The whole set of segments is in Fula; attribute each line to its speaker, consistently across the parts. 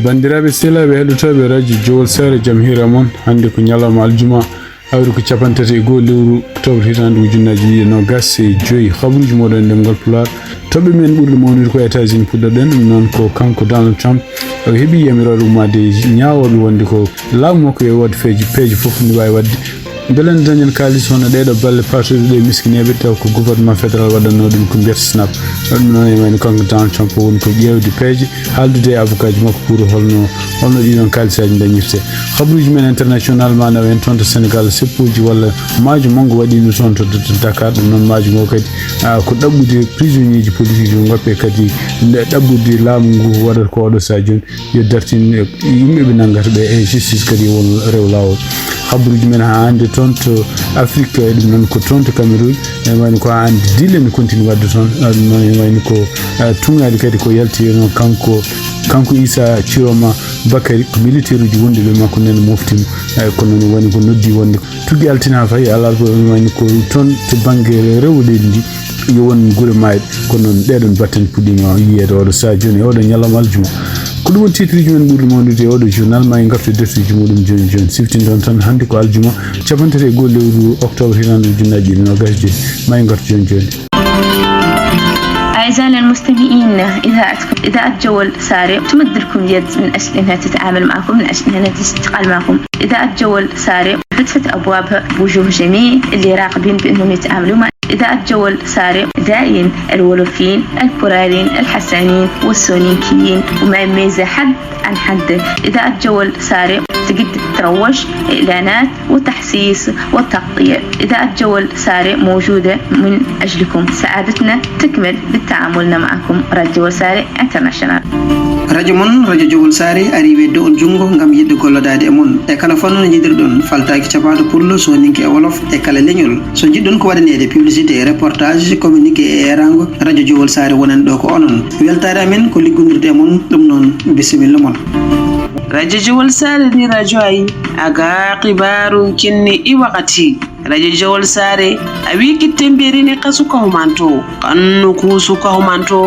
Speaker 1: bandiraɓe sehlaɓe heɗotoɓe radio jowol sare jaam hira moon hande ko ñalawma aljuma awri ko capantati e goho lewru octobre hitande ujunnaji ɗiɗi nogas e joyyi habaruji moɗon e ndemgal Pulaar toɓɓe men ɓurɗo mawnude ko États-Unis puɗɗoɗen ɗum noon ko kanko Donald Trump o heeɓi yamirore ummade ñawoɓe wonde ko laamu makko yo wadde peeje foof ndi wawi wadde beele ne dañen kalis hono ɗeɗo balle partude ɗe miskineɓe taw ko gouvernement fédéral waɗanno ɗum ko mbiyata snap ɗum noon e wayno kanko Donald Trump woni ko ƴewde peeje haaldude e avocat ji makko pour holno ɗiɗon kalisaji dañirte habaruji men international manaw en toon to Sénégal seppuji walla maajo manggo waɗino toon to Dakar ɗum noon maajo ngo kadi ko ɗaɓɓude prisonnier ji politique ji goppe kadi ɗaɓɓude laamu ngu waɗata ko oɗo sa joni yo dartin yimɓeɓe nanggata ɓe e justice kadi won rew lawol habaruji men ha hande toon to Afrique e ɗum noon ko toon to Cameroun en wayno ko ha hande dille ne continue wadde toon ɗum noon en wayno ko tuŋali kadi ko yaltino kanko Issa Ciroma Bakary ko militaire uji wonde ɓe makko nene moftimo kono noon woni ko noddi wonde tugui altina ha fayi ala ko wayno ko toon to banggue rewɗeɗi ndi yo won guure mayɗe kono noon ɗeɗon batten puɗɗima yiyede oɗo sa joni e oɗo ñalawma aljuma ko ɗum woni titre ji men ɓurɗo mawnude e oɗo journal ma en gartu e defteji muɗum joni siftinton tan hande ko aljuma capantati e goho lewru octobre hitande ujunnaji ɗiɗi nogas joyyi ma en gartu joni
Speaker 2: أعزائنا المستمعين، إذاعة جول ساري تمد لكم يد من أجل أنها تتعامل معكم، من أجل أنها تشتغل معكم. إذاعة جول ساري فتحت أبوابها بوجوه جميع اللي راغبين بأنهم يتعاملوا مع إذاعة جول ساري داعين الولوفيين البولاريين الحسانين والسونيكيين وما يميز حد عن حد. إذاعة جول ساري تقدر تروج إعلانات وتحسيس وتغطية. إذاعة جول ساري موجودة من أجلكم، سعادتنا تكمل بالتعاملنا معكم. راديو جول ساري انترناشونال
Speaker 3: radio mon radio jogol sare ari weddo on jungo ngam yidde gollodade e mon e kala fanno no jidirdon faltaaki cabaado pullo so ninki e wolof e kala leñol so jiddon ko wadanede publicité e reportage communiqué e erango radio jogol sare wonan do ko onon weltare amen ko liggondirde e mon dum non bisimilla mon.
Speaker 4: radio jogol sare ni radio ay aga qibaru kinni i wakati radio jogol sare a wiki temberini kasuka humanto kanno kusuka humanto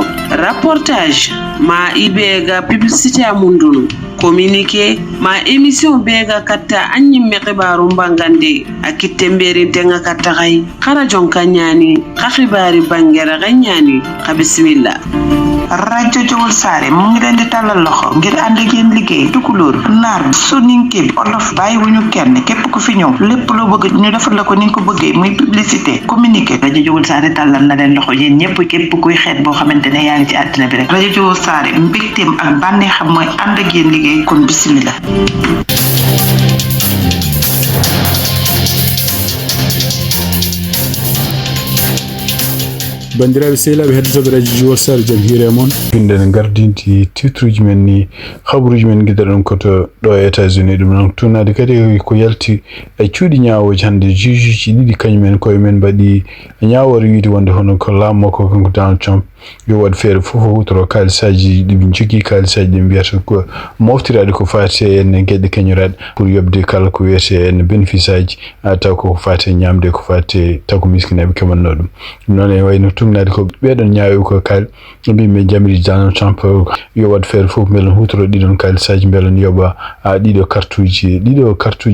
Speaker 4: reportage ma ibega publicité amundunu communiqué ma émission bega katta anyimme qibaru mbangande akitte mberi tenga katta kay khara jonka nyani khibari bangera ganyani bismillah.
Speaker 5: radio jogol sare mu ngi leen di talal loxo ngir ànd ak yéen liggéey tukulóor naar soninké olof bàyyi wuñu kenn képp ku fi ñëw lépp loo bëgg ñu defal la ko ni nga ko bëggee muy publicité communiqué radio jogol sare talal na leen loxo yéen ñëpp képp kuy xeet boo xamante ne yaa ngi ci àddina bi rek radio jogol sare mbégteem ak bànneexam mooy ànd ak yéen liggéey kon bismillah.
Speaker 1: bandiraɓe sehlaɓe heddotoɓe radio jowol sare jaam hiire moon inde gardinti titre uji men ni habaruji men guida ɗon koto ɗo e États-Unis ɗum noon tunade kadi ko yalti e cuuɗi ñawoji hande juge ji ɗiɗi kañumen koye men mbaɗi ñawore wiide wonde hono ko laammo ko kanko Donald Trump yo waɗ feere fof o hutoro kalisaji ɗiɓe jogui kalisaji ɗi mbiyata ko moftiraɗe ko fati enne gueɗe keñoraɗe pour yobde kala ko wiyete enne bénéfice aji taw ko fati ñamde ko fati taw ko miskineɓe keɓanno ɗum noon e wayno tumnade ko ɓeɗon ñaawi ko kal mbimi jamiri Donald Trump yo waɗ feere fof beelon hutoro ɗiɗon kalisaji beelon yoɓa ɗiɗo kartuji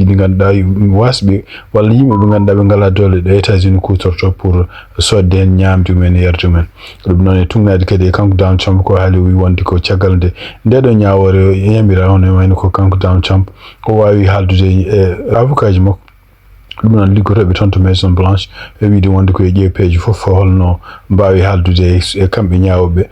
Speaker 1: ɗi ganduɗa wasɓe walla yimɓe ɓe ganduɗa ɓe ngala dole ɗo États-Unis kutorto pour sodde hen ñamdu men e yardu men ɗum noon e tugnade kadi e kanko Donald Trump ko haali wi wonde ko caggal nde ndeɗo ñawore yamira on e wayno ko kanko Donald Trump o wawi haaldude e avocat ji makko ɗum noon liggotoɓe toon to Maison Blanche e wiide wonde koye ƴeepeji fof holno mbawi haaldude e kamɓe ñawoɓe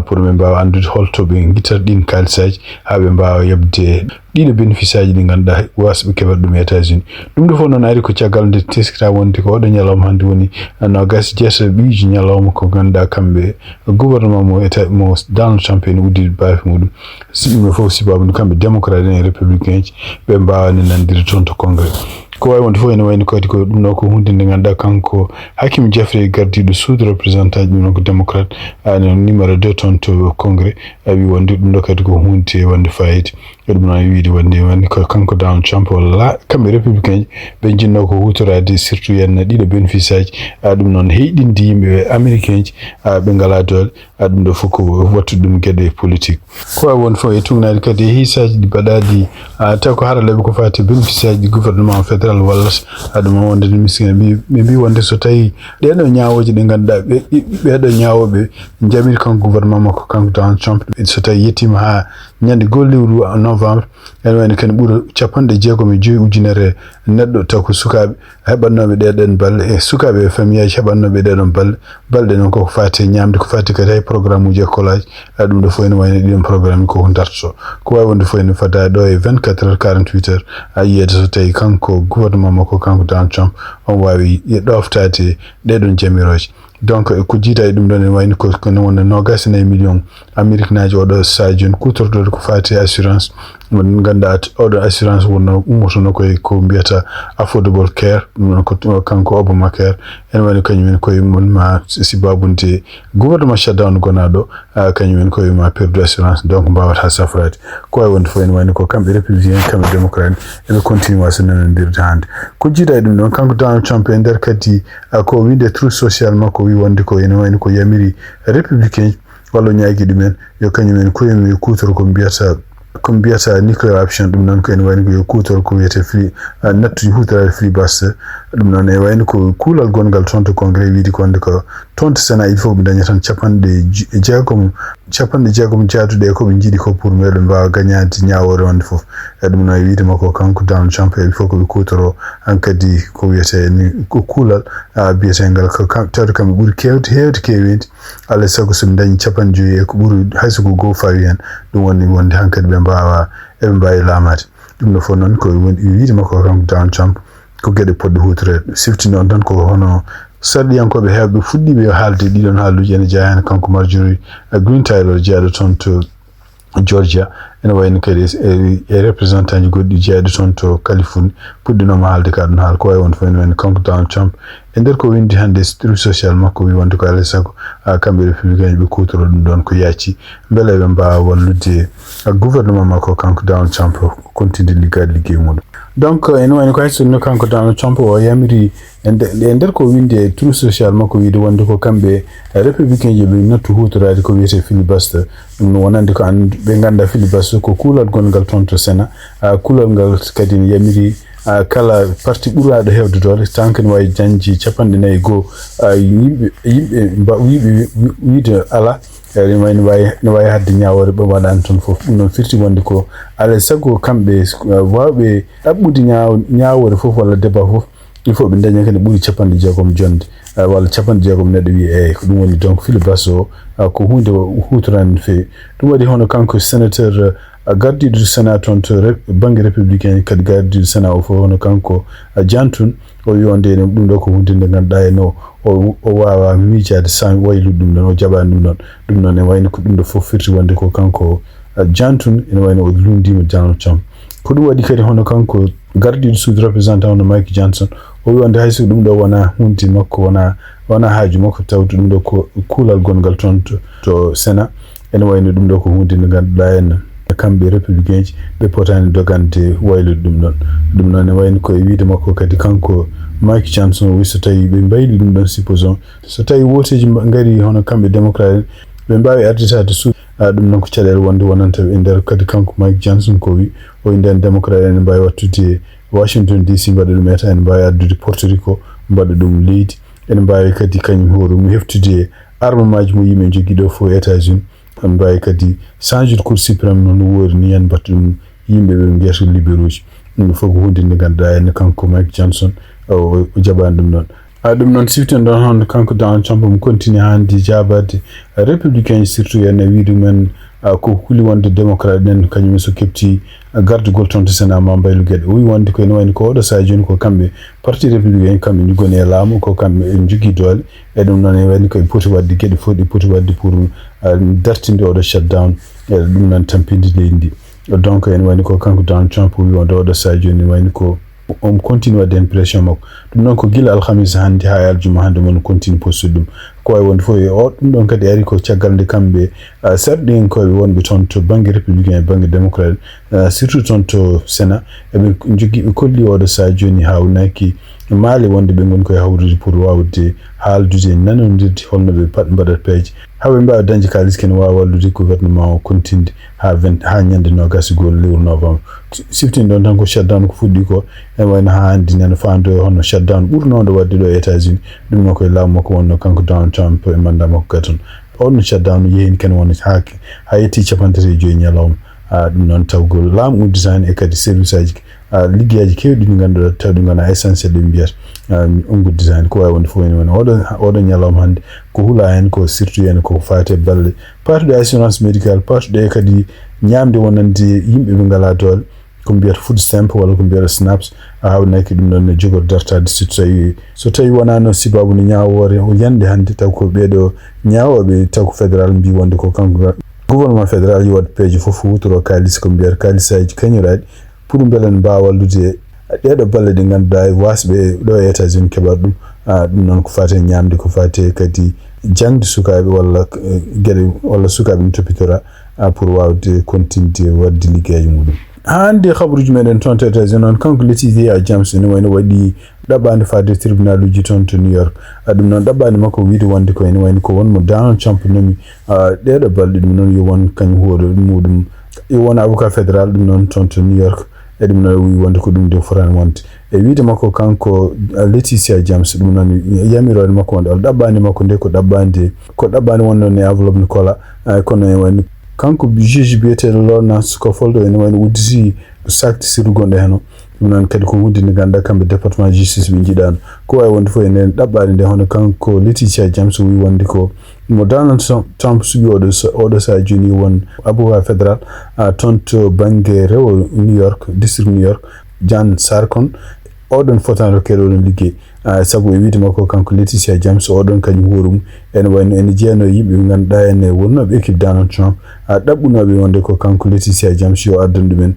Speaker 1: pour ɓe mbawa andude holtoɓe guittata ɗin kalisaji ha ɓe mbawa yebde ɗiɗo bénéfice aji ɗi ganduɗa wasɓe keɓat ɗum e États-Unis ɗum ɗo fof noon ari ko caggal nde teskita wonde ko oɗo ñalawma hande woni nogas jeeta ɓiiji ñalawma ko ganduɗa kamɓe gouvernement mo Donald Trump ene uddide baafi muɗum siɓɓe fof sibabude kamɓe démocrate en e républicain ji ɓe mbawani nandire toon to congrès ko wawi wonde fof ene wayno kadi ko ɗum ɗo ko hunde nde ganduɗa kanko Hakim Jeffrey gardiɗo sous représentant ji ɗum ɗon ko démocrate numéro 2 toon to congrès wi wonde ɗum ɗo kadi ko hunde wonde fayida ɗum no wiide wonde ko kanko Donald Trump walla kamɓe républicain ɓe jinno ko hutorade surtout yenna ɗiɗo bénéfice aji ɗum noon heyɗindi yimɓe américain ji ɓe ngala dole ɗum ɗo fof ko wattude ɗum gueɗe politique ko won fof e tugnade kadi e hisaji ɗi mbaɗaɗi taw ko haralaɓe ko fati bénéfice aji gouvernement fédéral wallata ɗum wonde miskina ɓe mbi wonde so tawi ɗeɗo ñawoje ɗe ganduɗa ɓeɗo ñawoɓe jamiri kanko gouvernement makko kanko Donald Trump so tawi yettima ha ñande goo lewru novembre ene wayno kene ɓuura 65 ujunere neɗɗo taw ko sukaɓe heɓannoɓe ɗeɗon balle e sukaɓe e famille aji heɓannoɓe ɗeɗon balɗe noon koko fati ñamde ko fati kadi hay programme uji école aji ɗum ɗo fof ene wayno ɗiɗon programme koko dartoto ko wawi wonde fof ene fada ɗo e 24 heures 48 heures a yiyede so tawi kanko gouvernement makko kanko Donald Trump on wawi ɗoftade ɗeɗon jamiroje donc ko jiita e ɗum ɗon ene wayno kono wonno 29 million amérique naji oɗo saji joni kutortoɗo ko fati assurance mon ganduɗa oɗo assurance wonno ummotono ko mbiyata affordable care ɗum ɗon ko kanko Obamacare ene wayno kañumen koye mon ma sibabunde gouvernement shutdown gonaɗo kañumen koye ma perdu assurance donc mbawata safrade ko wawi wonde fof ene wayno ko kamɓe républicain kamɓe démocrate eɓe continue wasa nanodirde hande ko jiita e ɗum ɗon kanko Donald Trump e nder kadi ko winde truth social makko wi wonde ko ene wayno ko yamiri républicain walla ñaagui ɗumen yo kañumen koyemen yo kutoro ko mbiyata nuclear option ɗum noon ko ene wayno ko yo kutoro ko wiyete free nattuji hutorade free bus ɗum noon e wayno ko kuulal gongal toon to congrès wiide ko wonde ko toon to sénat il faut ɓe daña tan capanɗe jeegom jaaduɗe koɓe jiiɗi ko pour meɗen mbawa gagnade ñawore wonde foof e ɗum noon e wiide makko kanko Donald Trump il faut koɓe kutoro hankkadi ko wiyete ni ko kuulal biyetegal ko tawde kamɓe ɓuuri hewde kewede alay saago soɓe dañi 50 ko ɓuuri hayso ko goo fawi hen ɗum woni wonde hankkadi ɓe mbawa eɓe mbawi lamade ɗum ɗo fof noon ko wiide makko kanko Donald Trump ko gueɗe poɗɗe hutorede sifti noon tan ko hono sarɗiyankoɓe heewɓe fuɗɗiɓe haalde ɗiɗon haaluji ene jeeya hen kanko Marjorie Green Taylor jeeyaɗo toon to Georgia ene wayno kadi e représentant ji goɗɗi jeeyaɗo toon to Californie puɗɗinoma haalde ka ɗum haala ko wawi wonde fof ene wayno kanko Donald Trump e nder ko windi hande truth social makko wi wonde ko alay saago kamɓe républicain ɓe kutoro ɗum ɗon ko yacci beele ɓe mbawa wallude gouvernement makko kanko Donald Trump continue liggade liggey muɗum donc ene wayno ko haysonno kanko Donald Trump o yamiri e nder ko windi e truth social makko wiide wonde ko kamɓe républicain ji ɓe nattu hutorade ko wiyete filibuster ɗum no wonande ko ɓe ganda filibuster ko kuulal gongal toon to Sénat kuulal ngal kadi ne yamiri kala parti ɓuraɗo hewde dole tanke ne wawi dañji 45 yimɓe wiide ala ne wawi hadde ñawore ɓe waɗani toon foof ɗum noon firti wonde ko alay saago kamɓe wawɓe ɗaɓɓude ñawore foof walla débat foof il faut ɓe daña kadi ɓuuri 60 jonde walla 60 neɗɗo wi eyyi ko ɗum woni donc filibuster o ko hunde hutorande no fewi ɗum waɗi hono kanko sénateur gardiɗo sénat toon to banggue républicain kadi gardiɗo sénat o fof hono kanko Janton o wi onde ɗum ɗo ko hunde nde ganduɗa eno o wawa miijade sans waylude ɗum ɗon o jaɓani ɗum ɗon e wayno ko ɗum ɗo fof firti wonde ko kanko Janton ene wayno o lundima Donald Trump ko ɗum waɗi kadi hono kanko gardiɗo suudu représentant hono Mike Johnson o wi wonde hayso ɗum ɗo wona hunde makko wona haaju makko tawde ɗum ɗo ko kuulal gongal toon to Sénat ene wayno ɗum ɗo ko hunde nde ganduɗa en kamɓe républicain ji ɓe potani dogande waylude ɗum noon e wayno koye wiide makko kadi kanko Mike Johnson wi so tawi ɓe mbayli ɗum ɗon supposons so tawi woteji ngari hono kamɓe démocrate ɓe mbawi arditade suudu ɗum noon ko caɗele wonde wonanta e nder kadi kanko Mike Johnson ko wi o nden démocrate ene mbawi wattude Washington DC mbaɗa ɗum eta ene mbawi addude Porto Rico mbaɗa ɗum leydi ene mbawi kadi kañum hoore heftude armemaji mo yimɓe jogui ɗo fof États-Unis ene mbawi kadi change de cour suprême noon woori ni hen mbatta ɗum yimɓe ɓe mbiyata libéraux ji ɗum fof ko hunde nde ganduɗa ene kanko Mike Johnson o jaɓani ɗum noon ɗum noon siften ɗon hon kanko Donald Trump mo continue hande jabade républicain surtout ene wiide men ko huli wonde démocrate nen kañum so kepti gardugol toon to Sénat ma mbaylu gueɗe o wi wonde ko ene wayno ko oɗo saha joni ko kamɓe parti républicain kamɓe jogoni e laamu ko kamɓe en jogui doole e ɗum noon e wayno koye poti wadde gueɗe fof ɗi poti wadde pour dartinde oɗo shutdown e ɗum noon tampinde leydi ndi donc ene wayno ko kanko Donald Trump wi wonde oɗo saha joni wayno ko continue wadde pression makko ɗum noon ko gila alhamisa hande ha aljuma hande mon continue postude ɗum ko way wonde fof o ɗum ɗon kadi ari ko caggal nde kamɓe sarɗi koɓe wonɓe toon to banggue républicain e banggue démocrate surtout toon to sénat eɓe jogui ɓe kolli oɗo sa joni hawnaki maali wonde ɓe goni koye hawrude pour wawde haaldude nanodirde holno ɓe pat mbaɗat peeje haɓe mbawa dañde kalis kene wawa wallude gouvernement o continde ha ñande nogas gol lewru novembre siftini ɗon tan ko shutdown ko fuɗɗi ko en wayno ha handi nene fando hono shutdown ɓurnode wadde ɗo e États-Unis ɗum noon koye laamu makko wonno kanko Donald Trump e mandat makko gaton on shutdown yehini kene wona ha yetti 45 ñalawma ɗum noon tawgol laamu udditani e kadi service aji liggeyaji kewɗi ɗi ganduɗa taw ɗi gona essentiel ɗe mbiyata gudditani ko wawi wonde fof ene woni oɗo ñalawma hande ko huula hen ko surtout hen ko fate balle partude assurance médical partude kadi ñamde wonande yimɓe ɓe ngala doole ko mbiyata food stamp walla ko mbiyata snaps hawnaki ɗum ɗon ne jogor dartade so tawi wonano sibabu no ñawore o yande hande taw ko ɓeɗo ñawoɓe taw ko fédéral mbi wonde ko kanko gouvernement fédéral yo waɗ peeje fof wutoro kalis ko mbiyata kalisaji kañiraɗi pour beele ne mbawa wallude ɗeɗo balle ɗe ganduɗa wasɓe ɗo e États-Unis keɓat ɗum ɗum noon ko fate ñamde ko fate kadi jangde sukaɓe walla gueɗe walla sukaɓe no topitora pour wawde continde wadde liggueji muɗum hande habaruji meɗen toon to États-Unis noon kanko Letitia James ne wayno waɗi ɗaɓɓade fadde tribunal uji toon to New York ɗum noon ɗaɓɓade makko wiide wonde ko ene wayno ko wonmo Donald Trump nomi ɗeɗo balɗe ɗum noon yo won kañum huwoɗo muɗum yo won avocat fédéral ɗum noon toon to New York e ɗum noon wi wonde ko ɗum de forani wonde e wiide makko kanko Letitia James ɗum noon yamirode makko wonde ala ɗaɓɓade makko nde ko ɗaɓɓade wonnoon e enveloppe no kola kono en wayno kanko juge biyeteɗo Lawrence Scofield ene wayno udditi sakti sirrugonɗe heno ɗum noon kadi ko hunde nde ganduɗa kamɓe département justice ɓe jiiɗano ko wawi wonde fof enen ɗaɓɓade nde hono kanko Letitia James wi wonde ko mo Donald Trump suɓi oɗo sa joni won avocat fédéral toon to banggue rewo New York district New York John Sarkon oɗon fotani rokkede oɗon ligguey sabu e wiide makko kanko Letitia James oɗon kañum huurum ene wayno ene jeeyano yimɓe ɓe ganduɗa ene wonnoɓe équipe Donald Trump ɗaɓɓunoɓe wonde ko kanko Letitia James yo addana ɗumen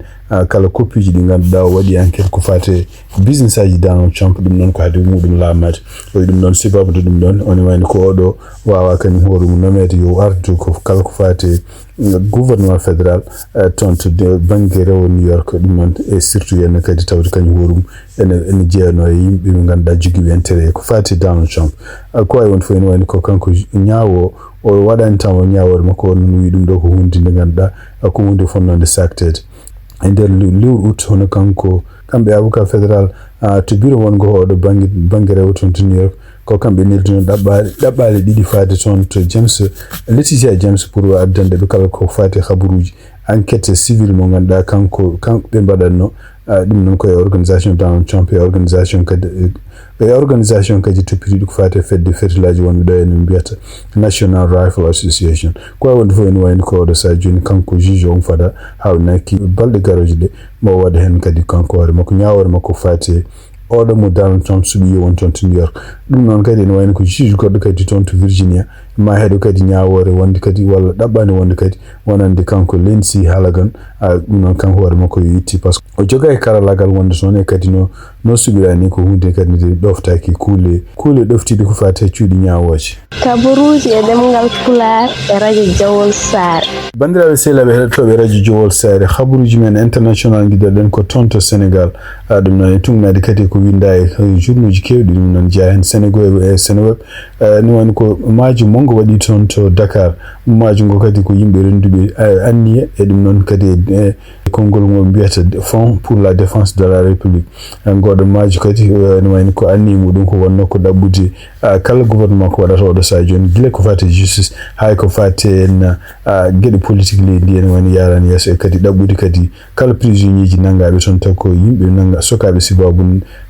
Speaker 1: kala copie ji ɗi ganduɗa o waɗi enquête ko fate business aji Donald Trump ɗum noon ko haade muɗum laamade o wi ɗum noon sibabude ɗum ɗon one wayno ko oɗo wawa kañum hoorum nomede yo ardu ko kala ko fate gouvernement fédéral toon to banggue rewo New York ɗum noon e surtout ene kadi tawde kañum hoorum ene jeeyano e yimɓe ɓe ganduɗa joguiɓe intérêt ko fate Donald Trump ko wawi won fof ene wayno ko kanko ñaawo o waɗani tan o ñaawore makko o noon wi ɗum ɗo ko hunde nde ganduɗa ko hunde fonnode sactede e nder lewru août hono kanko kamɓe avocat fédéral to bureau wongo oɗo banggue rewo toon to New York ko kamɓe neldino ɗaɓɓale ɗiɗi fade toon to Letitia James pour addande ɓe kala ko fate habaruji enquête civil mo ganduɗa kanɓe mbaɗatno ɗum noon koye organisation Donald Trump e organisation kadi toppitiɗo ko fate fedde fertilaji wonɓe ɗo ene mbiyata National Rifle Association ko wawi wonde fof ene wayno ko oɗo sa joni kanko juge on fada hawnaki balɗe garoje ɗe mo waɗa hen kadi kanko hoore makko ñawore makko fate oɗo mo Donald Trump suɓi won toon to New York ɗum noon kadi ene wayno ko juge goɗɗo kadi toon to Virginia ma heɗo kadi ñawore wonde kadi walla ɗaɓɓani wonde kadi wonande kanko Lindsey Halagan ɗum noon kanko hoore makko yo itti par ce que o joga e karallagal wonde toon e kadi no suɓirani ko hunde kadi nde ɗoftaki kuule ɗoftiɗe ko fate cuuɗi ñawoje
Speaker 6: kabaruji e ɗemgal Pulaar e radio Jawol Saare
Speaker 1: bandiraɓe sehlaɓe heɗotoɓe radio Jawol Saare habaruji men international guiɗoɗen ko toon to Sénégal ɗum noon e tungnade kadi ko winda e journaux ji kewɗi ɗum noon jeeya hen Sénégal e Sénéweb ni woni ko maaji mongo waɗi toon to Dakar maaji ngo kadi ko yimɓe renduɓe anniya e ɗum noon kadi e konngol ngo mbiyata Fonds pour la défense de la République goɗo maaji kadi ne wayno ko anni muɗum ko wonno ko ɗaɓɓude kala gouvernement ko waɗata oɗo sa joni guila ko fate justice hay ko fate en gueɗe politique leydi ene wayno yarani yeeso e kadi ɗaɓɓude kadi kala prisonnier ji nangaɓe toon taw ko yimɓe nanga sokaɓe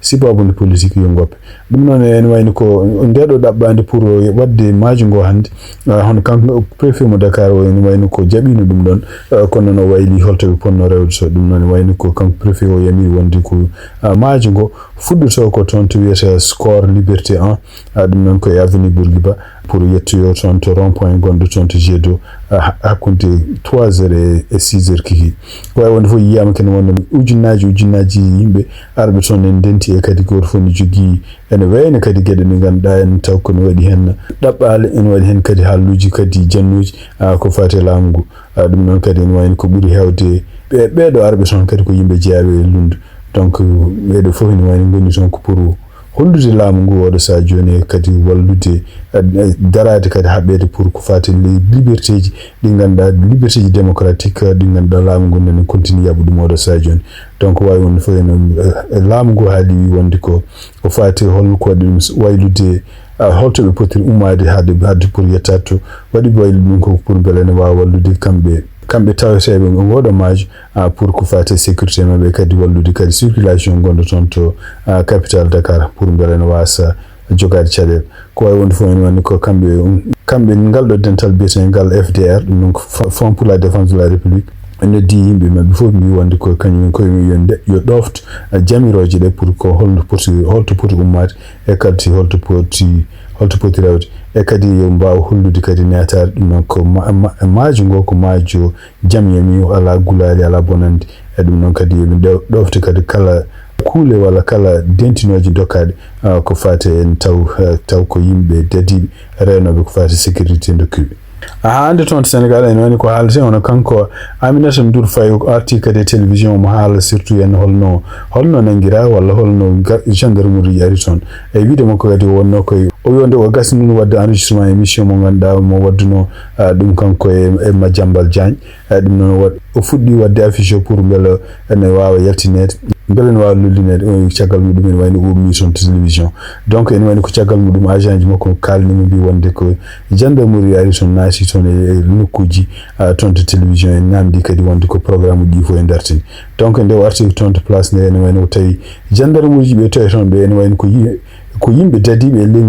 Speaker 1: sibabude politique yo goppe ɗum noon ene wayno ko ndeɗo ɗaɓɓade pour wadde maaji ngo hande hono kanko préfet mo Dakar o ene wayno ko jaɓino ɗum ɗon kono no wayli holtoɓe ponno rewde so ɗum noon wayni ko kanko préfet o yami wonde ko maajo ngo fuɗɗoto ko toon to wiyete score liberté 1 ɗum noon koye avenue Bourguiba pour yettoyo toon to rond point gonɗo toon to jeedo hakkunde 3h e 6h kiki ko way wonde fof yiyama kene wonno ujunnaji yimɓe arɓe toon en denti e kadi goto fof ne jogui ene wayno kadi gueɗe ɗe ganduɗa en taw kono waɗi hen ɗaɓɓale ene waɗi hen kadi halluji kadi jannuji ko fate laamu ngu ɗum noon kadi ene wayno ko ɓuuri hewde ɓeɗo arɓe toon kadi ko yimɓe jeeyaɓe e lundu donc ɓeɗo fof ene wayno goni toon ko pour hollude laamu ngu oɗo saha joni e kadi wallude darade kadi haɓede pour ko fati liberté ji ɗi ganduɗa liberté ji démocratique ɗi ganduɗa laamu ngu nene continue yaɓu ɗum oɗo saha joni donc wawi wonde fof eno laamu ngu haali wi wonde ko fati holno ko waɗi ɗum waylude holto ɓe potiri ummade hadde pour yettade to waɗi waylude ɗum ko pour beele ne wawa wallude kamɓe taweteɓe ngoɗo maajo pour ko fate sécurité mabɓe kadi wallude kadi circulation gonɗo toon to capitale Dakar pour beele ne wasa jogade caɗele ko wawi wonde fof ene wonde ko kamɓe ngal ɗo dental biyete ngal FDR ɗum noon Front pour la défense de la République noddi yimɓe mabɓe fof mbi wonde ko kañum koye yo ɗofto jamiroje ɗe pour ko holto poti ummade e kadi holto poti rewde e kadi yo mbawa hollude kadi netare ɗum noon ko maajo ngo ko maajo jaam yami ala gulali ala bonande e ɗum noon kadi yoɓe ɗofte kadi kala kuule walla kala dentinoje dokkaɗe ko fate en taw ko yimɓe dadiɓe rewnoɓe ko fate sécurité dokkuɓe hande toon to Sénégal en woni ko haalate hono kanko Aminata Ndour Faye arti kadi télévision mo haala surtout en holno nanguira walla holno gendarmerie ari toon e wiide makko kadi wonno koye o wonde o gasni ɗum wadde enregistrement émission mo ganduɗa mo wadduno ɗum kanko e Madiambal Diagne ɗum noon o fuɗɗi wadde affiché pour beele ene wawa yaltinede beele ne wawa lollinede o caggal muɗum ene wayno ummi toon to télévision donc ene wayno ko caggal muɗum agent ji makko kalnimo mbi wonde ko gendarmerie ari toon naati toon e nokkuji toon to télévision en namdi kadi wonde ko programme uji fof e dartini donc nde o arti toon to place nde ene wayno tawi gendarmerie ji ɓe toye toon ɓe ene wayno ko yimɓe dadiɓe le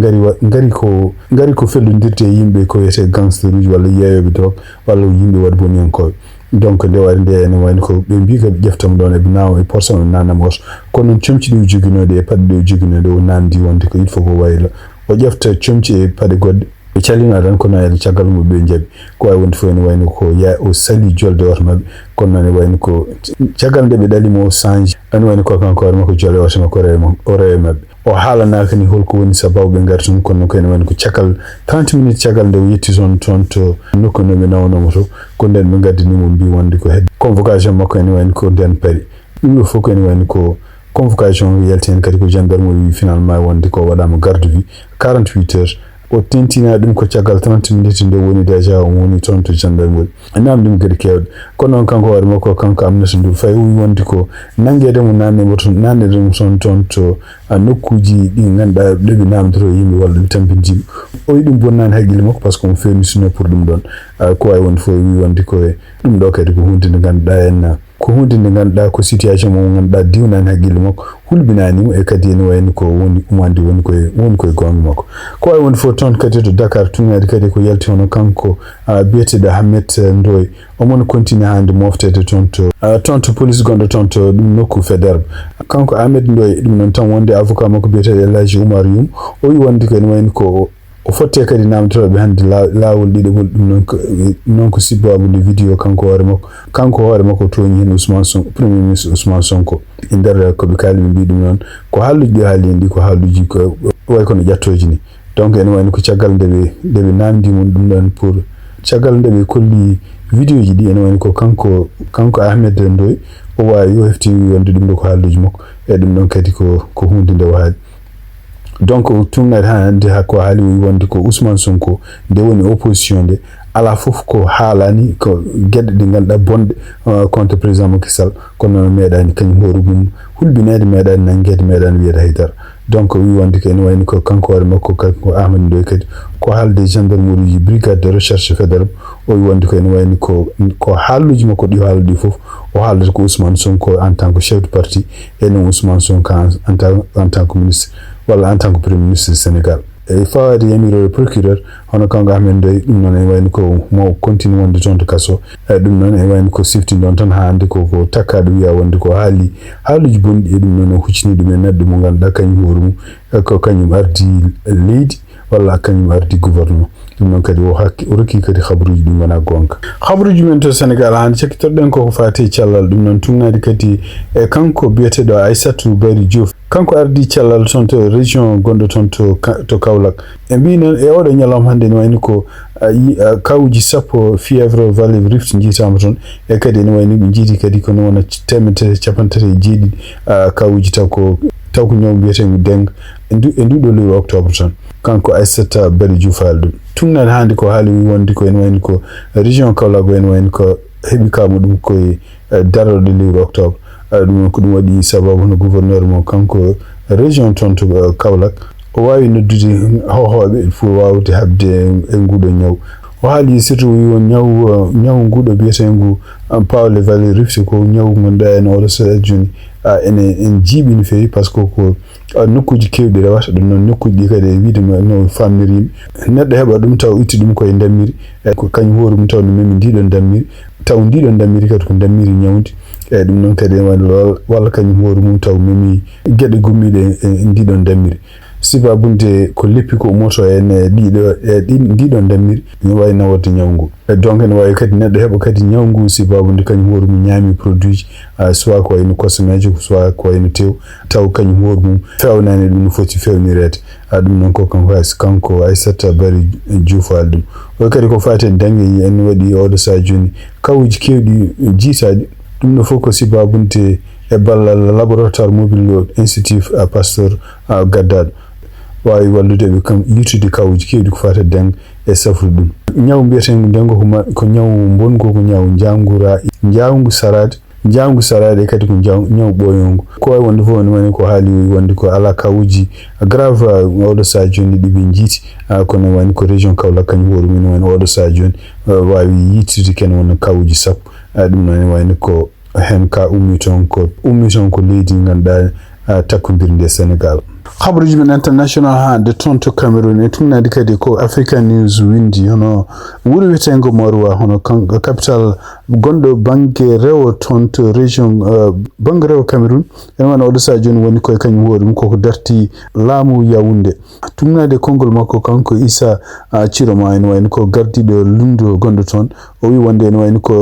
Speaker 1: ngari ko fellodirde e yimɓe ko wiyete gangster uji walla yeeyoɓe drogue walla yimɓe waɗa boniyankoɓe donc nde wari nde ene wayno ko ɓe mbi kaɓe ƴeftamo ɗon eɓe nawa e porson o nanama oto kono noon comci ɗi o joguinode e paɗe ɗe o joguinode o namdi wonde ko il faut ko wayla o ƴefta comci e paɗe goɗɗe ɓe calima tan kono ele caggal mum ɓe jaaɓi ko wawi wonde fof ene wayno ko o sali jolde oto mabɓe kono noon ene wayno ko caggal nde ɓe ɗalimo o change ene wayno ko kanko hoore makko jole oto makko o rewe mabɓe o haalanaka ni holko woni sababu ɓe ngari toon kono ko ene wayno ko caggal 30 minutes caggal nde o yetti toon to nokku no ɓe nawnomo to ko nden ɓe gaddinimo mbi wonde ko hedde convocation makko ene wayno ko nden paari ɗum ɗo fof ko ene wayno ko convocation yalti hen kadi ko gendarmerie wi finalement wonde ko waɗama garde vue 48 heures o tentina ɗum ko caggal 30 minutes nde woni déjà o woni toon to gendarmerie namdimo kadi kewɗe kono noon kanko hoore makko kanko Aminata Ndour Faye wi wonde ko nanguedemo nannedemo toon to nokkuji ɗi ganduɗa ɗeɓe namdoro yimɓe walla ɗeɓe tampintiɓe o wi ɗum bonnani haqqille makko par ce que omo fernisino pour ɗum ɗon ko wawi wonde fof wi wonde ko ɗum ɗo kadi ko hunde nde ganduɗa en ko hunde nde ganduɗa ko situation mo ganduɗa diwnani haqqille makko hulɓinanimo e kadi ene wayno ko woni umande woni koye gonga makko ko wawi wonde fof toon kadi to Dakar tunade kadi ko yalti hono kanko biyeteɗo Ahmed Ndoye omon continue hande moftede toon to police gonɗo toon to ɗum nokku Faidherbe kanko Ahmed Ndoye ɗum noon tan wonde avocat makko biyeteɗo El Hadji Oumar Youm o wi wonde ko ene wayno ko o fotte kadi namdoroɓe hande laawol ɗiɗigol ɗum noon ko sibbabude vidéo kanko hoore makko toñi hen premier ministre Ousmane Sonko e nder koɓe kalimi mbi ɗum noon ko haalluji ɗi haali hen ɗi ko haalluji ko way kono ƴattoji ni donc ene wayno ko caggal ndeɓe namdimon ɗum ɗon pour caggal ndeɓe kolli vidéo ji ɗi ene wayno ko kanko Ahmed Ndoye o wawi o hefti wonde ɗum ɗo ko haalluji makko e ɗum ɗon kadi ko hunde nde o haali donc tungade hande ko haali wonde ko Ousmane Sonko nde woni opposition nde ala fof ko haalani ko gueɗe ɗe ganduɗa bonɗe contre président Macky Sall kono noon meeɗani kañum hoore mum hulɓinede meeɗani nanguede meeɗani wiyede haydara donc wi wonde ko ene wayno ko kanko hoore makko kanko Ahmed Ndoye kadi ko haalde gendarmerie ji brigade de recherche Faidherbe o wi wonde ko ene wayno ko haalluji makko ɗi haalɗi fof o haaldata ko Ousmane Sonko en tant que chef de parti et non Ousmane Sonko en tant que ministre walla en tant que premier ministre du Sénégal fawaade yamirore procureur hono kanko amende ɗum noon wayni ko mo continue wonde toon to kaso ɗum noon wayni ko sifti ɗon tan ha hande ko takkaɗo wiya wonde ko haaluji bonɗi e ɗum noon huccini ɗum e neɗɗo mo ganduɗa kañum hoore mum ko kañum ardi leydi walla kañum ardi gouvernement ɗum noon kadi o rokki kadi habruji ɗum wona gonka habruji men to Sénégal hande cakkitoɗen koko fati cellal ɗum noon tumnadi kadi e kanko biyeteɗo Aissatou Bari Diouf kanko ardi cellal toon to région gonɗo toon to Kaolack e mbi noon e oɗo ñalawma hande ne wayni ko kawuji sappo fièvre valley rift jiitama toon e kadi ene wayni ɓe jiiti kadi kono wona temedere capantati e jeeɗiɗi kawuji taw ko ñaw mbiyetego dengue e nduɗo lewru octobre tan kanko Aissata Bari Diouf haali ɗum tumnade hande ko haali wonde ko ene wayni ko région Kaolack ene wayni ko heeɓi kamo ɗum koye daroɗo lewru octobre ɗum ko ɗum waɗi sababu no gouverneur mo kanko région toon to Kaolack o wawi noddude hohoɓe pour wawde habde e nguɗo ñaw o haali surtout wi won ñaw nguɗo biyetengu Pawle Valley Rift ko ñaw gonɗa en oɗo saɗa joni en jiiɓi no fewi par ce que ko nokkuji kewɗi rewata ɗum noon nokkuji ɗi kadi e wiidema no famniri yimɓe neɗɗo heɓa ɗum taw itti ɗum koye dammiri ko kañum hoore mum taw no memi ndiɗon dammiri taw ndiɗon dammiri kadi ko dammiri ñawdi e ɗum noon kadi walla kañum hoore mum taw memi gueɗe gummiɗe e ndiɗon dammiri sibabunde ko leppi ko ummoto en ndiɗon dammiri ne wawi naworde ñawngu donc ene wawi kadi neɗɗo heɓa kadi ñawngu sibabunde kañum hoore mum ñaami produit ji soit ko wayno cosmétique ko soit ko wayno tew taw kañum hoore mum fewnani ɗum no foti fewnirede ɗum noon ko kanko Aissata Bari Diouf haali ɗum o kadi ko fati en dangue en waɗi oɗo sa joni kawuji kewɗi jiitaɗi ɗum no fof ko sibabunde e ballal laboratoire mobile institut Pasteur gaddaɗo wawi wallude ɓe kam yitude kawuji kewɗi ko fata dengue e safru ɗum ñaw mbiyeten dengue ko ñaw bongo ko ñaw jangu sarade kadi ko ñaw ɓoyongo ko wawi wonde fof ne woni ko haali wonde ko ala kawuji grave oɗo sa joni ɗiɓe jiiti kono wani ko région Kaolack kañum hoore mum woni oɗo sa joni wawi yittude ken wona kawuji sappo ɗum noon ne wayno ko hen ka ummi toon ko leydi ganduɗa takkodirde Sénégal habaruji men international hande toon to Cameroon e tumnadi kadi ko African News windi hono wuro wiyetengo Morwa hono capital gonɗo banggue rewo toon to région banggue rewo Cameroon en wona oɗo sa joni woni koye kañum hoore mum koko darti laamu Yaoundé tumnade konngol makko kanko Issa Ciroma en wayno ko gardiɗo lundo gonɗo toon o wi wonde en wayno ko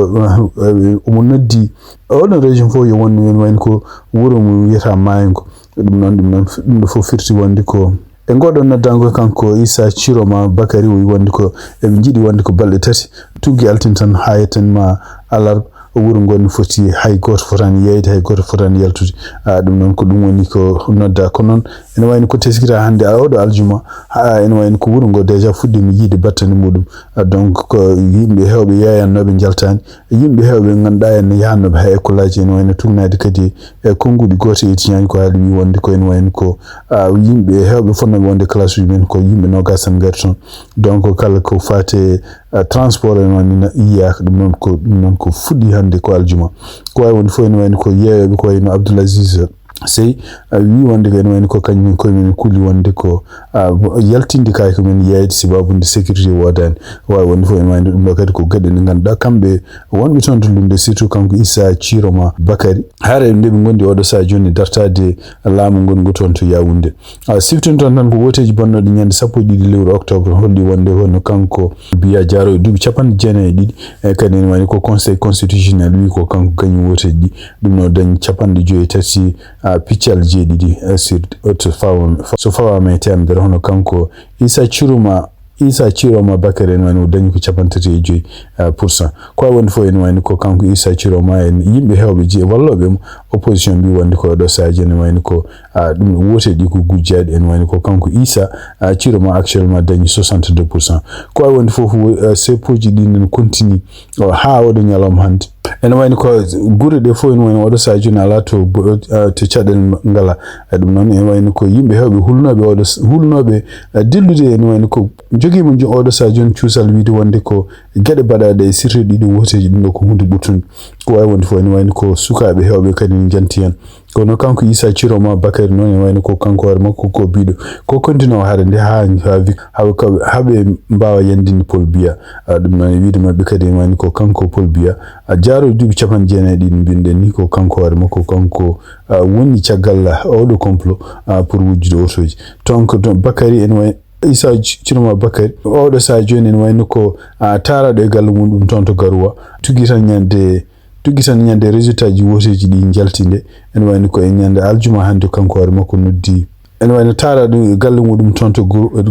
Speaker 1: omo noddi oɗon région fof yo wonno en wayno ko wuro mum wiyata Mayengo ɗum ɗo fof firti wonde ko e goɗon noddango kanko Issa Ciroma Bakary o wi wonde ko eɓe jiiɗi wonde ko balɗe tati tuggi altin tan ha yettanma alarba wuro ngol foti hay goto fotani yeyde hay goto fotani yaltude ɗum noon ko ɗum woni ko nodda ko noon ene wayno ko teskita hande oɗo aljuma ene wayno ko wuro ngo déjà fuɗɗimi yiide battane muɗum donc ko yimɓe hewɓe yeeyannoɓe jaltani yimɓe hewɓe ganduɗa en yahannoɓe ha école aji ene wayno tumnade kadi e konguɗi goto étudiant ko haali wi wonde ko ene wayno ko yimɓe hewɓe fonnoɓe wonde classe uji men ko yimɓe nogas tan gari toon donc kala ko fate transport en wani yiyaka ɗum noon ko fuɗɗi hande ko aljuma ko wawi wonde fof ene wayno ko yeeyoɓe ko wayno Abdoulaziz sey wi wonde ko ene wayno ko kañumen koyemen kulli wonde ko yaltinde kayko men yeyde sibabunde sécurité wodani wawi wonde fof ene wayno ɗum ɗo kadi ko gueɗe ɗe ganduɗa kamɓe wonɓe toon to lumde surtout kanko Issa Ciroma Bakary haare nde ɓe gondi oɗo sa joni dartade laamu gongo toon to Yaoundé siftin toon tan ko woteji bonnoɗe ñande 12 lewru octobre holli wonde hono kanko Biya Diaro duuɓi 92 kadi ene wayno ko conseil constitutionnel wi ko kanko kañum woteji ɗi ɗum no dañi 53 piccal jeeɗiɗi so fawama e temedere hono kanko Issa Ciroma Bakary en wayno dañi ko 35% ko wawi wonde fof en wayno ko kanko Issa Ciroma en yimɓe hewɓe walloɓe mo opposition mbi wonde ko ɗo saji en wayno ko ɗum wote ɗi ko gujjaɗi en wayno ko kanko Issa Ciroma actuellement dañi 62% ko wawi wonde fof sepoji ɗi nen continue ha oɗo ñalawma hande ene wayno ko gure ɗe fof ene wayno oɗo sa joni ala to caɗel ngala ɗum noon ene wayno ko yimɓe hewɓe hulnoɓe dillude ene wayno ko joguima oɗo sa joni cuusal wiide wonde ko gueɗe baɗaɗe e sirte ɗiɗi woteji ɗum ɗo ko hunde ɓurtunde ko wawi wonde fof ene wayno ko sukaɓe hewɓe kadi ne janti hen kono kanko Isa Chiroma Bakari non en wayno ko kanko war makko ko bido ko kontino haade nde habe mbawa yandini Paul Biya dum non wiide mabbe kadi wayno ko kanko Paul Biya jaaro dubi capan jeene din binde ni ko kanko war makko kanko woni cagalla odo complot pour wujjude osoji tonko Bakari en way Isa Chiroma Bakari odo sa joni en wayno ko taarado e galle mum tonto garuwa tugitan nyande résultat ji woteji di jaltinde en wayno ko en nyande aljuma hande kanko war makko noddi en wayno taara dum galle mudum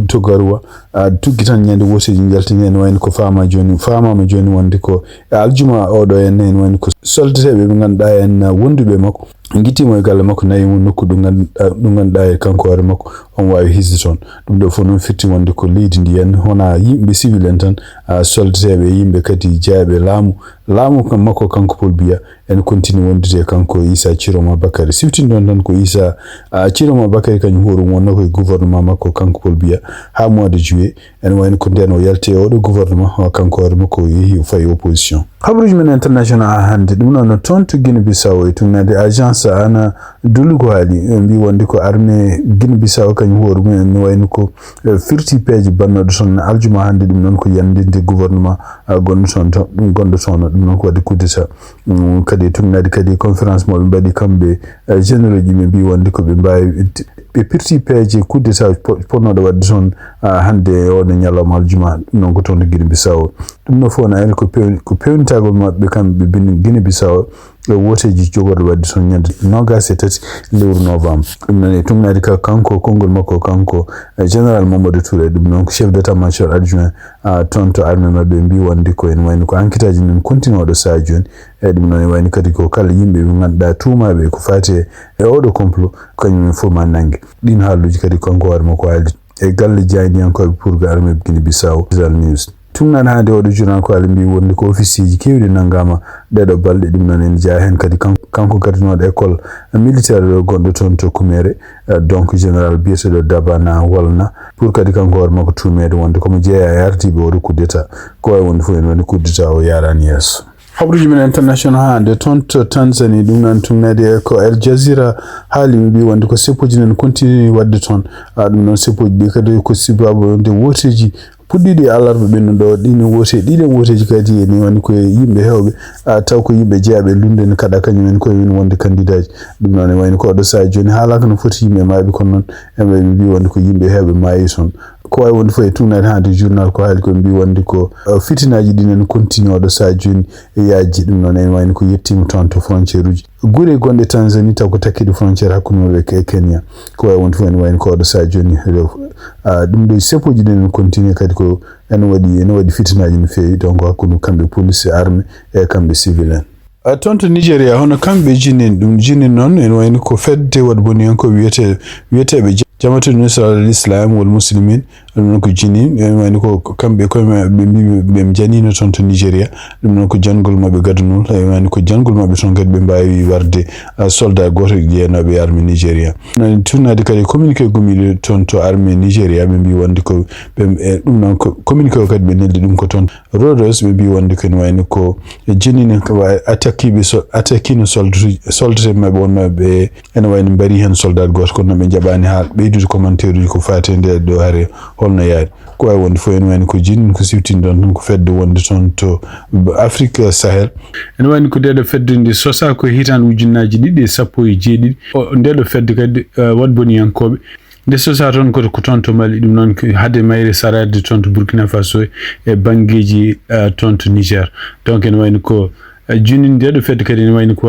Speaker 1: to garuwa tugitan nyande woteji jaltinde en wayno ko fama joni wonde ko aljuma odo en wayno ko soldetebe be ganda en wondube makko ngitimo e galle makko nayi mun nokku dum ganda kanko war makko on wawi hisiton dum do fo non fitti wonde ko leydi ndi en hona yimbe civil en tan soldetebe yimbe kadi jaabe laamu kam makko kanko Paul Biya en continue wondude kanko Isa Chiroma Bakari siftin don tan ko Isa Chiroma Bakari kany horu wonno ko gouvernement makko kanko Paul Biya ha mois de juillet en wayno ko ndeno yalte o do gouvernement kanko war makko yehi fay opposition habruji men international hande dum non ton to Guinea Bissau e tunade agence ana dulugo hali mbi wonde ko armée Guinea Bissau kany horu men wayno ko firti page bannodo son aljuma hande dum non ko yandinde gouvernement gondo son non ko wadi kudisa kadi tumnadi kadi conférence mo be badi kambe généraux ji be wonde ko be mbaawi be pirti peje kudisa ponno do wadde son hande o de nyalom aljuma non ko ton Guinea Bissau dum no fona en ko pewntagol mabbe kambe bin Guinea Bissau woteji jogordo wadde son nyande nogas et tati lewru novembre dum non tumnadi ka kanko kongol makko kanko général Mamadou Touré dum non chef d'état-major adjoint tonto armée mabbe mbi wonde ko en wayno ko enquête ji non continue do sa joni dum non wayno kadi ko kala yimbe be ganda tuumabe ko fate e odo complot kanyum fo man nangi din haaluji kadi kanko war mako haldi e galle jaani anko pour armée Guinea Bissau news tumnan hade odo journal ko alimbi wonde ko office ji kewde nangama dedo balde dum non en jaa hen kadi kanko kadi no école militaire gondo ton to Kumere donc général Biésedo Dabana walna pour kadi kanko war mako tumede wonde ko mo jeeya yarti be o coup d'état ko wonde fo en woni coup d'état o yarani yes habruji men international hande tonto Tanzania dum nan tumnade ko Al Jazeera hali mbi wonde ko sepoji non continue wadde ton dum non sepoji be kadi ko sibabo de woteji puddidi alarba ben do dini woteji kadi ni woni ko yimbe hewbe taw ko yimbe jaabe lunde ne kada kanyum ko woni wonde candidat dum non wayno ko do sa joni halaka no foti yimbe maabe kon non e mbi wonde ko yimbe hewbe maayi son ko ay wonde fo e tunade hande journal ko hali ko mbi wonde ko fitinaji dinen continue do sa joni e yaaji dum non en wayno ko yettima ton to frontière uji gure gonde Tanzania taw ko takkido frontière hakkuno be Kenya ko ay wonde fo en wayno ko do sa joni dum do sepoji dinen continue kadi ko en wadi fitinaji no fewi donc hakkuno kambe police armée e kambe civil tonto Nigeria hono kambe jinin non en wayno ko fedde wad boni en ko wiyete jama'atul nusra al-islam wal muslimin dum ko jini wayno ko kambe ko be janino ton to Nigeria dum ko jangol mabbe gaduno wayno ko jangol mabbe ton gad be mbaawi warde soldat goto jeenobe armée Nigeria non tunade kadi communiqué gumi ton to armée Nigeria be mbi wonde ko dum non ko communiqué kadi be neldi dum ko ton rodos be mbi wonde ko wayno ko jini ko attaquino soldat mabbe wonbe en wayno bari hen soldat goto ko no be jabani ha du commentaire ko fatende do hare holno yaade ko ay wonde fo en wayno ko jinn ko siwtin don ko fedde wonde ton to Afrique Sahel en wayno ko dedo fedde ndi sosa ko hitan ujunnaji didi sappo e jeedi dedo fedde kadi wadboni yankobe de sosa ton ko ton to Mali dum non hade mayre sarade ton to Burkina Faso e bangeji ton to Niger donc en wayno ko junin dedo fedde kadi ne wayno ko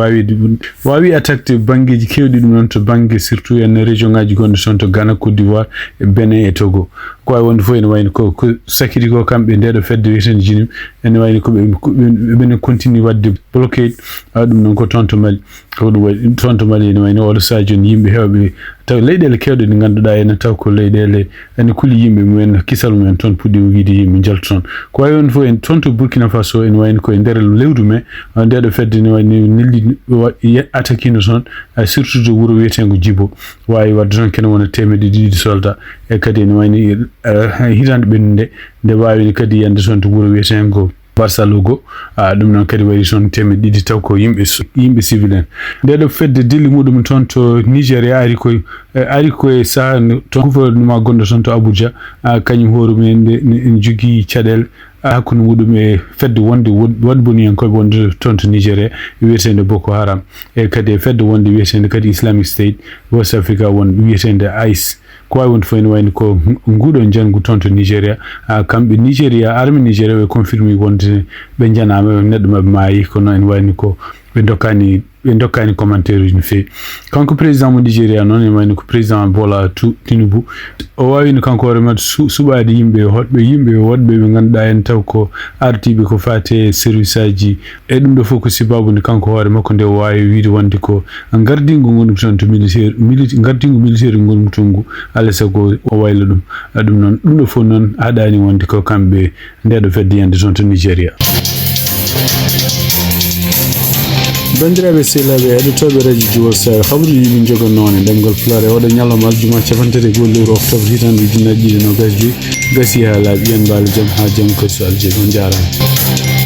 Speaker 1: wawi attaque bangeji kewdi dum non to bange surtout en région ngaji gonde son to Ghana, Côte d'Ivoire e Benin e Togo ko ay wonde fo en wayno ko sakiri ko kambe dedo fedde weten jinim en wayno ko be continue wadde blockade dum non ko tonto Mali ko dum tonto Mali en wayno wala sa joni yimbe hewbe taw leydele kewde de ganduda en taw ko leydele en kuli yimbe men kisal men ton puddi wiide yimbe jalton ko ay wonde fo en tonto Burkina Faso en wayno ko der lewdu me dedo fedde ne wayno nilli attaquino son surtout de wuro wetengo Jibo wawi wadde ton ken wona temede didi soldat e kadi ne wayno hitande bende de wawi kadi yande son to wuro wetengo Barça logo dum non kadi wari son teme didi taw ko yimbe civil en de do fedde dilli mudum ton to Nigeria ari ko sa to gouvernement gondo ton to Abuja kanyum horu men en jogi cadel hakkunde mudum e fedde wonde wadboni en koy wonde ton to Nigeria wietende Boko Haram e kadi fedde wonde wietende kadi Islamic State West Africa won wietende ICE ko won fo en wayni ko ngudo jangu ton to Nigeria kambe Nigeria army Nigeria we confirmi wonde be janama neddo mabbe maayi ko non en wayni ko be dokkani commentaire ni fe kanko président mo Nigeria non en wayni ko président Bola Tinubu o wawini kanko wore mat subaade yimbe wodbe be ganda en taw ko artibe ko fate service aji e dum do fokus sibabu ni kanko hore makko de wawi wiide wonde ko gardingo ngondum ton to gardingo militaire ngondum tongu ala sago o wayla dum non dum do fo non hadani wonde ko kambe ndedo feddi yande ton to Nigeria. Vendredi selabe editobe radio Jewel Sare xabru yi min jogo non demgal Pulaar wada nyalama aljuma cafantede golleru octobre hitan ujunnaji no gasbi gasi hala bien bal jam ha jam ko so alje on jaram